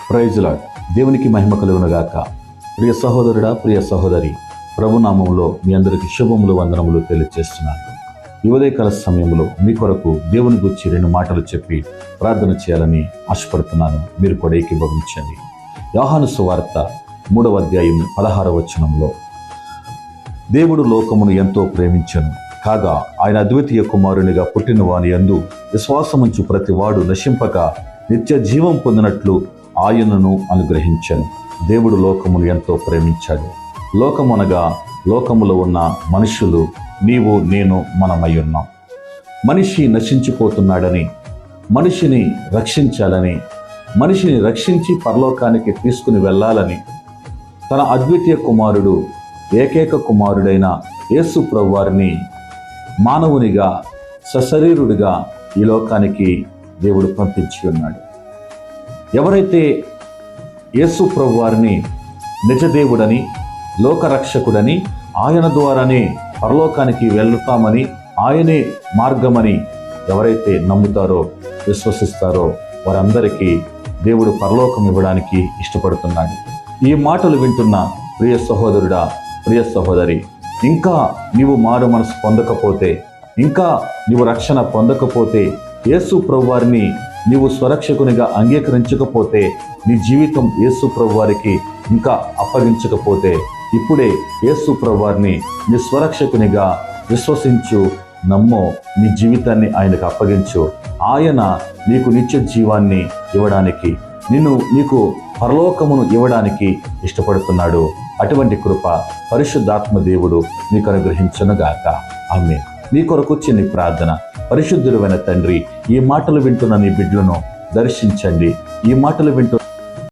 Praise lord. దేవునికి మహిమ కలుగునుగాక. ప్రియ సహోదరుడా, ప్రియ సహోదరి, ప్రభునామంలో మీ అందరికీ శుభములు, వందనములు తెలియజేస్తున్నాను. ఈ ఉదయకాల సమయంలో మీ కొరకు దేవుని గురించి 2 మాటలు చెప్పి ప్రార్థన చేయాలని ఆశపడుతున్నాను. మీరు కూడా ఏకీభవించండి. యోహాను సువార్త 3వ అధ్యాయం 16వ వచనంలో, దేవుడు లోకమును ఎంతో ప్రేమించెను, కాగా ఆయన అద్వితీయ కుమారునిగా పుట్టిన వాని యందు విశ్వాసముంచు ప్రతి వాడు నశింపక నిత్య జీవం పొందినట్లు ఆయనను అనుగ్రహించెను. దేవుడు లోకమును ఎంతో ప్రేమించాడు. లోకమనగా లోకములో ఉన్న మనుషులు, నీవు నేను మనమై ఉన్నాం. మనిషి నశించిపోతున్నాడని, మనిషిని రక్షించాలని, మనిషిని రక్షించి పరలోకానికి తీసుకుని వెళ్ళాలని తన అద్వితీయ కుమారుడు, ఏకైక కుమారుడైన యేసు ప్రభువారిని మానవునిగా, సశరీరుడిగా ఈ లోకానికి దేవుడు పంపించి ఉన్నాడు. ఎవరైతే యేసు ప్రభువారిని నిజదేవుడని, లోకరక్షకుడని, ఆయన ద్వారానే పరలోకానికి వెళ్తామని, ఆయనే మార్గమని ఎవరైతే నమ్ముతారో, విశ్వసిస్తారో వారందరికీ దేవుడు పరలోకం ఇవ్వడానికి ఇష్టపడుతున్నాడు. ఈ మాటలు వింటున్న ప్రియ సహోదరుడా, ప్రియ సహోదరి, ఇంకా నీవు మారు మనసు పొందకపోతే, ఇంకా నీవు రక్షణ పొందకపోతే, యేసు ప్రభువారిని నీవు స్వరక్షకునిగా అంగీకరించకపోతే, నీ జీవితం యేసు ప్రభువారికి ఇంకా అప్పగించకపోతే, ఇప్పుడే యేసు ప్రభువారిని నీ స్వరక్షకునిగా విశ్వసించు, నమ్మో, నీ జీవితాన్ని ఆయనకు అప్పగించు. ఆయన నీకు నిత్య జీవాన్ని ఇవ్వడానికి, నీకు పరలోకమును ఇవ్వడానికి ఇష్టపడుతున్నాడు. అటువంటి కృప పరిశుద్ధాత్మ దేవుడు నీకు అనుగ్రహించునుగాక. ఆమేన్. నీ కొరకు చిన్ని ప్రార్థన. పరిశుద్ధుడైన తండ్రి, ఈ మాటలు వింటున్న నీ బిడ్డలను దర్శించండి. ఈ మాటలు వింటున్న